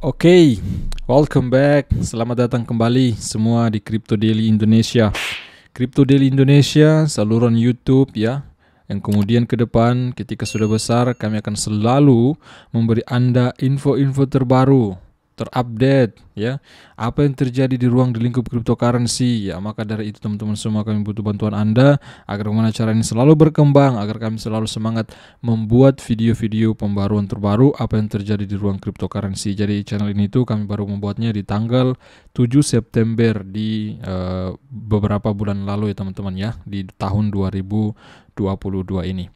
Oke, welcome back. Selamat datang kembali semua di Crypto Daily Indonesia. Crypto Daily Indonesia, saluran YouTube ya. Yang kemudian ke depan ketika sudah besar kami akan selalu memberi Anda info-info terbaru, terupdate ya. Apa yang terjadi di ruang di lingkup cryptocurrency ya. Maka dari itu teman-teman semua kami butuh bantuan Anda agar bagaimana cara ini selalu berkembang, agar kami selalu semangat membuat video-video pembaruan terbaru apa yang terjadi di ruang cryptocurrency. Jadi channel ini tuh kami baru membuatnya di tanggal 7 September di beberapa bulan lalu ya teman-teman ya, di tahun 2022 ini.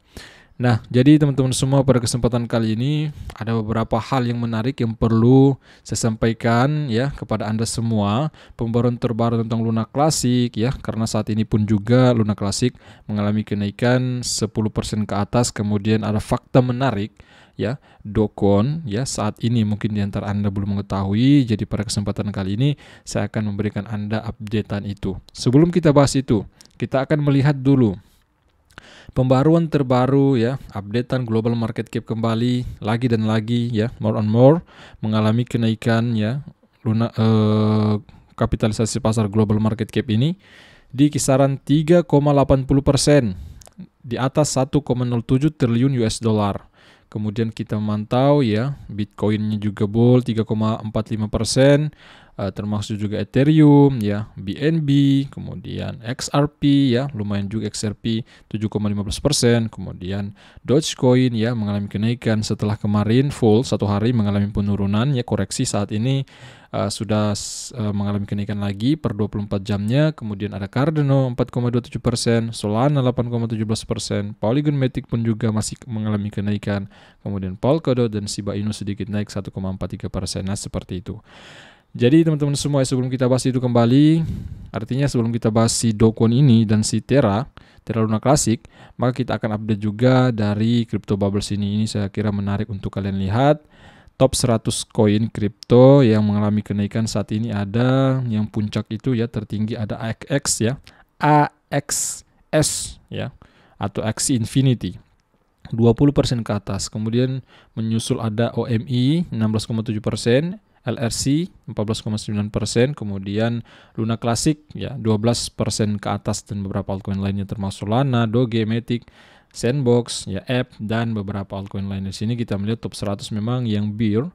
Nah, jadi teman-teman semua pada kesempatan kali ini ada beberapa hal yang menarik yang perlu saya sampaikan ya kepada Anda semua. Pembaruan terbaru tentang Luna Classic ya, karena saat ini pun juga Luna Classic mengalami kenaikan 10% ke atas. Kemudian ada fakta menarik ya, Dokon ya, saat ini mungkin di antara Anda belum mengetahui. Jadi pada kesempatan kali ini saya akan memberikan Anda updatean itu. Sebelum kita bahas itu, kita akan melihat dulu pembaruan terbaru ya, updatean global market cap kembali lagi dan lagi ya, more and more mengalami kenaikan ya. Kapitalisasi pasar global market cap ini di kisaran 3,80%, di atas 1,07 triliun US dollar. Kemudian kita memantau ya, Bitcoinnya juga bull 3,45%, termasuk juga Ethereum ya, BNB, kemudian XRP ya, lumayan juga XRP 7,15%, kemudian Dogecoin ya mengalami kenaikan setelah kemarin full satu hari mengalami penurunan ya, koreksi saat ini sudah mengalami kenaikan lagi per 24 jamnya. Kemudian ada Cardano 4,27%, Solana 8,17%, Polygon Matic pun juga masih mengalami kenaikan. Kemudian Polkadot dan Shiba Inu sedikit naik 1,43%. Nah, seperti itu. Jadi teman-teman semua, sebelum kita bahas itu kembali, artinya sebelum kita bahas si Dokon ini dan si Terra Luna Classic, maka kita akan update juga dari Crypto Bubbles ini. Ini saya kira menarik untuk kalian lihat. Top 100 koin kripto yang mengalami kenaikan saat ini ada yang puncak itu ya, tertinggi ada AXS ya, AXS ya, atau Axie Infinity 20% ke atas. Kemudian menyusul ada OMI 16,7%, LRC 14,9%, kemudian Luna Classic ya 12% ke atas, dan beberapa altcoin lainnya termasuk Solana, Doge, Matic, Sandbox, ya App, dan beberapa altcoin lain. Di sini kita melihat top 100 memang yang bear.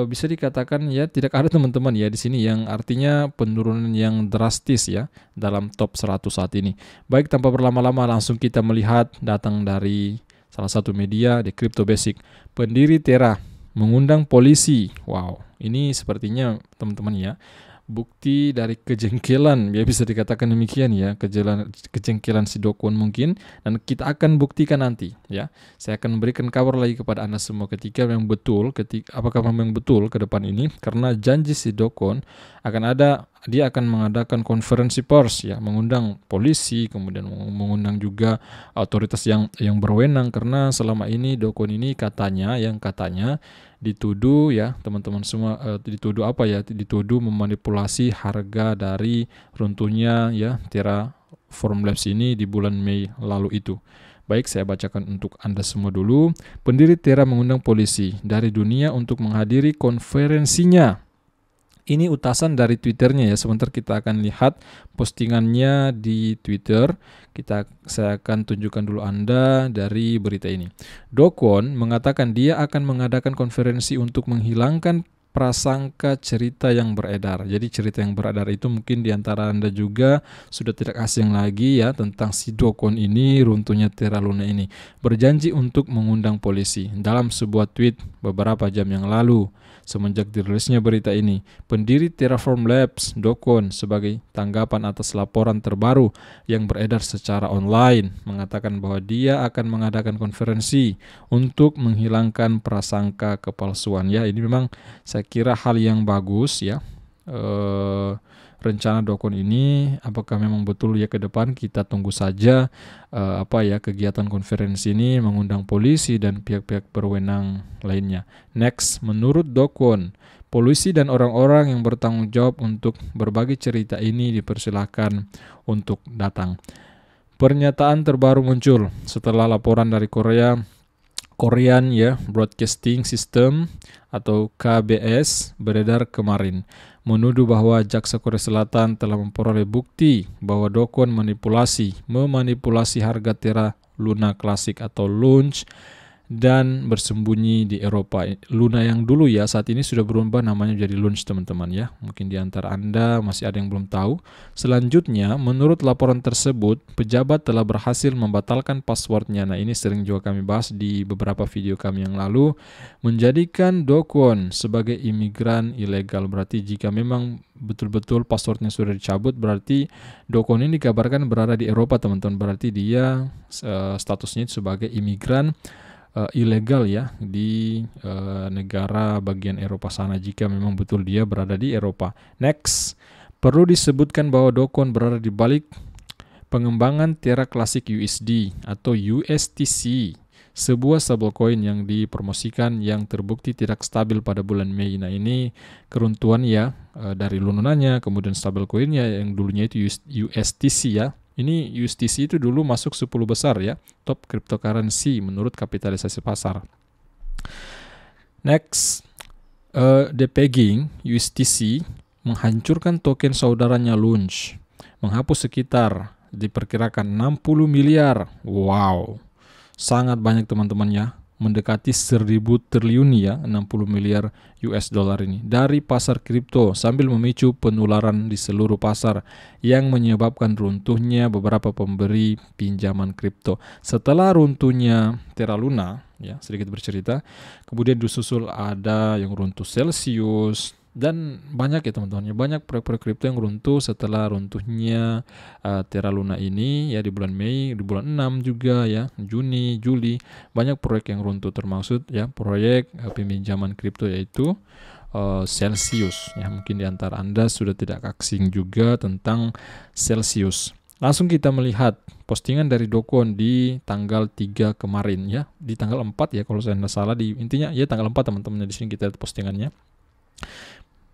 Bisa dikatakan ya tidak ada teman-teman ya di sini yang artinya penurunan yang drastis ya dalam top 100 saat ini. Baik, tanpa berlama-lama langsung kita melihat datang dari salah satu media, The Crypto Basic. Pendiri Terra mengundang polisi. Wow, ini sepertinya teman-teman ya, bukti dari kejengkelan, ya bisa dikatakan demikian ya, kejengkelan si Dokon mungkin, dan kita akan buktikan nanti ya. Saya akan memberikan kabar lagi kepada Anda semua ketika memang betul, apakah memang betul ke depan ini, karena janji si Dokon dia akan mengadakan konferensi pers ya, mengundang polisi, kemudian mengundang juga otoritas yang berwenang, karena selama ini Dokon ini katanya dituduh ya teman-teman semua, dituduh apa ya, dituduh memanipulasi harga dari runtuhnya ya Terraform Labs ini di bulan Mei lalu itu. Baik, saya bacakan untuk Anda semua dulu. Pendiri Terra mengundang polisi dari dunia untuk menghadiri konferensinya. Ini utasan dari Twitternya ya. Sebentar kita akan lihat postingannya di Twitter. Saya akan tunjukkan dulu Anda dari berita ini. Dokon mengatakan dia akan mengadakan konferensi untuk menghilangkan prasangka cerita yang beredar. Jadi cerita yang beredar itu mungkin di antara Anda juga sudah tidak asing lagi ya, tentang si Dokon ini, runtuhnya Terra Luna ini. Berjanji untuk mengundang polisi. Dalam sebuah tweet beberapa jam yang lalu, semenjak dirilisnya berita ini, pendiri Terraform Labs, Dokon, sebagai tanggapan atas laporan terbaru yang beredar secara online, mengatakan bahwa dia akan mengadakan konferensi untuk menghilangkan prasangka kepalsuan. Ya, ini memang saya kira hal yang bagus ya. Rencana Dokon ini apakah memang betul ya ke depan, kita tunggu saja kegiatan konferensi ini mengundang polisi dan pihak-pihak berwenang lainnya. Next, menurut Dokon, polisi dan orang-orang yang bertanggung jawab untuk berbagi cerita ini dipersilakan untuk datang. Pernyataan terbaru muncul setelah laporan dari Korean ya Broadcasting System atau KBS beredar kemarin menuduh bahwa jaksa Korea Selatan telah memperoleh bukti bahwa Do Kwon memanipulasi harga Terra Luna Classic atau launch dan bersembunyi di Eropa. Luna yang dulu ya saat ini sudah berubah namanya jadi launch teman-teman ya. Mungkin di antara Anda masih ada yang belum tahu. Selanjutnya, menurut laporan tersebut, pejabat telah berhasil membatalkan passwordnya. Nah ini sering juga kami bahas di beberapa video kami yang lalu. Menjadikan Do Kwon sebagai imigran ilegal. Berarti jika memang betul-betul passwordnya sudah dicabut, berarti Do Kwon ini dikabarkan berada di Eropa teman-teman. Berarti dia statusnya sebagai imigran ilegal ya di negara bagian Eropa sana jika memang betul dia berada di Eropa. Next, perlu disebutkan bahwa Do Kwon berada di balik pengembangan Terra Classic USD atau USTC, sebuah stablecoin yang dipromosikan yang terbukti tidak stabil pada bulan Mei. Nah ini keruntuhan ya dari lunanya, kemudian stablecoinnya yang dulunya itu USTC ya. Ini USTC itu dulu masuk 10 besar ya, top cryptocurrency menurut kapitalisasi pasar. Next, depegging USTC menghancurkan token saudaranya Launch, menghapus sekitar diperkirakan 60 miliar. Wow, sangat banyak teman-teman ya, mendekati 1000 triliun ya, 60 miliar US dollar ini dari pasar kripto sambil memicu penularan di seluruh pasar yang menyebabkan runtuhnya beberapa pemberi pinjaman kripto. Setelah runtuhnya Terra Luna ya, sedikit bercerita, kemudian disusul ada yang runtuh Celsius dan banyak ya teman-teman, banyak proyek-proyek kripto yang runtuh setelah runtuhnya Terra Luna ini ya di bulan Mei, di bulan 6 juga ya, Juni, Juli, banyak proyek yang runtuh termasuk ya proyek peminjaman kripto yaitu Celsius ya. Mungkin di antara Anda sudah tidak asing juga tentang Celsius. Langsung kita melihat postingan dari Do Kwon di tanggal 3 kemarin ya, di tanggal 4 ya kalau saya tidak salah, di intinya ya tanggal 4 teman-teman. Di sini kita lihat postingannya.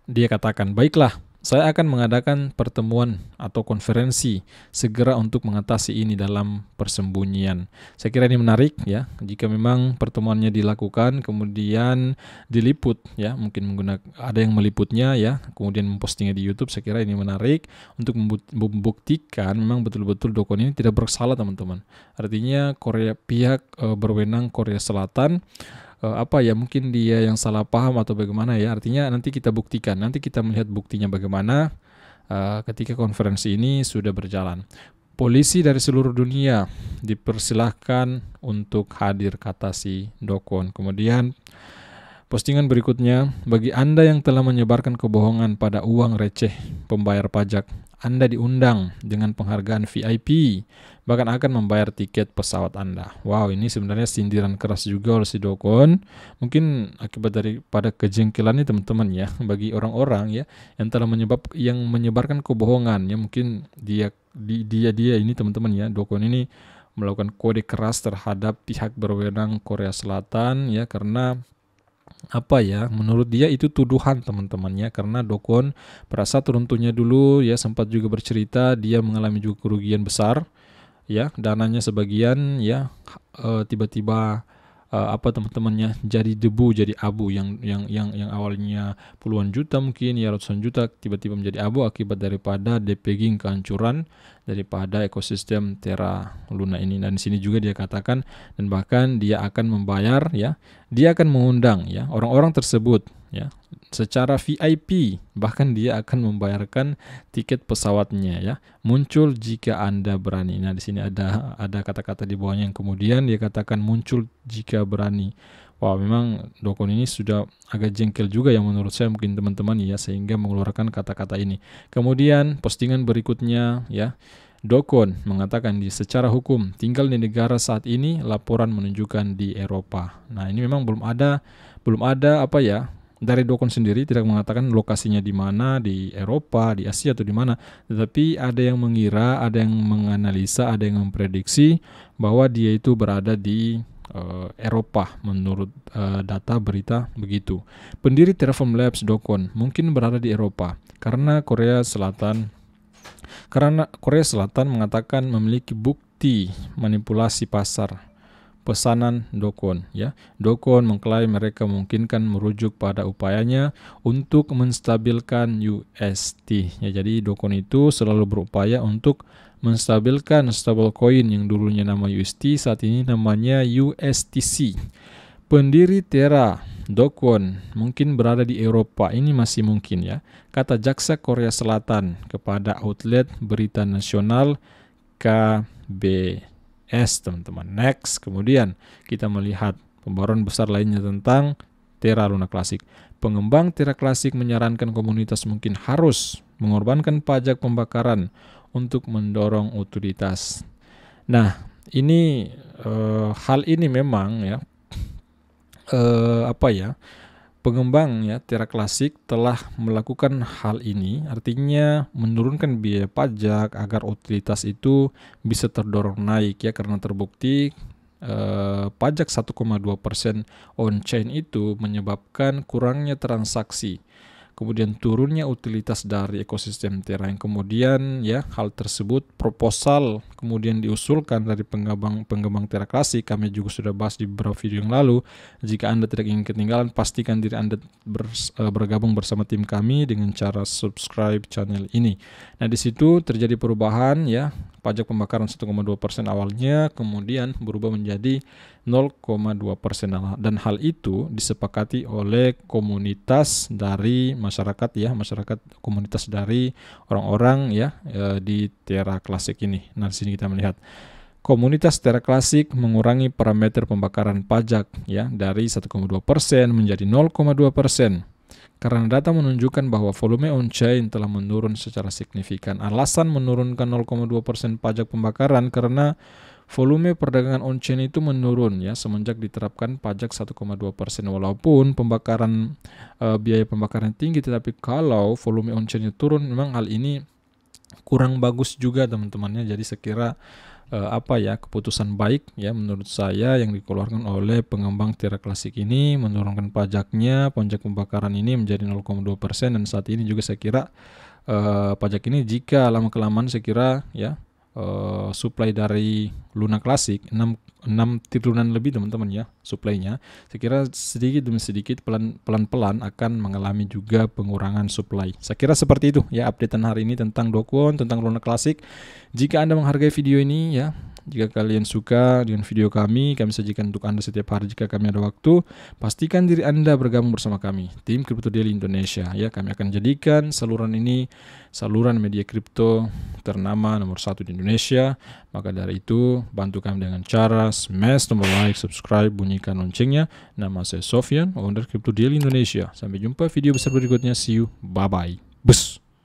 Dia katakan, baiklah, saya akan mengadakan pertemuan atau konferensi segera untuk mengatasi ini dalam persembunyian. Saya kira ini menarik ya, jika memang pertemuannya dilakukan kemudian diliput ya, mungkin ada yang meliputnya ya, kemudian mempostingnya di YouTube. Saya kira ini menarik untuk membuktikan memang betul-betul Do Kwon ini tidak bersalah teman-teman. Artinya pihak berwenang Korea Selatan mungkin dia yang salah paham atau bagaimana ya, artinya nanti kita buktikan, nanti kita melihat buktinya bagaimana ketika konferensi ini sudah berjalan. Polisi dari seluruh dunia dipersilahkan untuk hadir, kata si Do Kwon. Kemudian postingan berikutnya, bagi Anda yang telah menyebarkan kebohongan pada uang receh pembayar pajak, Anda diundang dengan penghargaan VIP, bahkan akan membayar tiket pesawat Anda. Wow, ini sebenarnya sindiran keras juga oleh si Do Kwon. Mungkin akibat daripada kejengkelan ini teman-teman ya, bagi orang-orang ya yang telah menyebarkan kebohongan ya, mungkin dia ini teman-teman ya, Do Kwon ini melakukan kode keras terhadap pihak berwenang Korea Selatan ya, karena menurut dia itu tuduhan teman-temannya, karena Do Kwon pada saat runtuhnya dulu ya sempat juga bercerita dia mengalami juga kerugian besar ya, dananya sebagian ya tiba-tiba teman-temannya jadi debu, jadi abu yang awalnya puluhan juta mungkin ya ratusan juta tiba-tiba menjadi abu akibat daripada depegging, kehancuran daripada ekosistem Terra Luna ini. Dan di sini juga dia katakan, dan bahkan dia akan membayar ya, dia akan mengundang ya orang-orang tersebut ya secara VIP, bahkan dia akan membayarkan tiket pesawatnya ya, muncul jika Anda berani. Nah di sini ada kata-kata di bawahnya yang kemudian dia katakan muncul jika berani. Wah, memang Do Kwon ini sudah agak jengkel juga ya menurut saya, mungkin teman-teman ya, sehingga mengeluarkan kata-kata ini. Kemudian postingan berikutnya ya, Do Kwon mengatakan secara hukum tinggal di negara saat ini, laporan menunjukkan di Eropa. Nah ini memang belum ada dari Do Kwon sendiri tidak mengatakan lokasinya di mana, di Eropa, di Asia atau di mana, tetapi ada yang mengira, ada yang menganalisa, ada yang memprediksi bahwa dia itu berada di Eropa menurut data berita begitu. Pendiri Terraform Labs Do Kwon mungkin berada di Eropa karena Korea Selatan mengatakan memiliki bukti manipulasi pasar pesanan Dokon ya. Dokon mengklaim mereka memungkinkan merujuk pada upayanya untuk menstabilkan USD ya. Jadi Dokon itu selalu berupaya untuk menstabilkan stablecoin yang dulunya nama USD saat ini namanya USTC. Pendiri Terra, Do Kwon, mungkin berada di Eropa, ini masih mungkin ya, kata jaksa Korea Selatan kepada outlet berita nasional KBS, teman-teman. Next, kemudian kita melihat pembaruan besar lainnya tentang Terra Luna Classic. Pengembang Terra Classic menyarankan komunitas mungkin harus mengorbankan pajak pembakaran untuk mendorong utilitas. Nah, ini hal ini memang ya, pengembang ya Terra Classic telah melakukan hal ini, artinya menurunkan biaya pajak agar utilitas itu bisa terdorong naik ya, karena terbukti pajak 1,2% on-chain itu menyebabkan kurangnya transaksi, kemudian turunnya utilitas dari ekosistem Terra, yang kemudian ya hal tersebut proposal kemudian diusulkan dari pengembang Terra Classic. Kami juga sudah bahas di beberapa video yang lalu. Jika Anda tidak ingin ketinggalan, pastikan diri Anda bergabung bersama tim kami dengan cara subscribe channel ini. Nah, di situ terjadi perubahan ya, pajak pembakaran 1,2% awalnya kemudian berubah menjadi 0,2%, dan hal itu disepakati oleh komunitas dari masyarakat ya, komunitas dari orang-orang ya di Terra Classic ini. Nah, di sini kita melihat komunitas Terra Classic mengurangi parameter pembakaran pajak ya dari 1,2% menjadi 0,2%. Karena data menunjukkan bahwa volume on-chain telah menurun secara signifikan. Alasan menurunkan 0,2% pajak pembakaran karena volume perdagangan on-chain itu menurun ya semenjak diterapkan pajak 1,2%. Walaupun biaya pembakaran tinggi, tetapi kalau volume on-chainnya turun, memang hal ini kurang bagus juga teman-temannya. Jadi sekira keputusan baik ya menurut saya yang dikeluarkan oleh pengembang Terra Classic ini, menurunkan pajak pembakaran ini menjadi 0,2%, dan saat ini juga saya kira pajak ini jika lama kelamaan saya kira ya supply dari Luna Classic 6 triliunan lebih teman-teman ya supply-nya, saya kira sedikit demi sedikit pelan-pelan akan mengalami juga pengurangan supply. Saya kira seperti itu ya updatean hari ini tentang Do Kwon, tentang Luna Classic. Jika Anda menghargai video ini ya, jika kalian suka dengan video kami sajikan untuk Anda setiap hari jika kami ada waktu, pastikan diri Anda bergabung bersama kami, tim Crypto Daily Indonesia ya. Kami akan jadikan saluran ini saluran media kripto ternama nomor 1 di Indonesia. Maka dari itu, bantu kami dengan cara smash tombol like, subscribe, bunyikan loncengnya. Nama saya Sofyan, owner Crypto Daily Indonesia. Sampai jumpa video besar berikutnya. See you, bye-bye.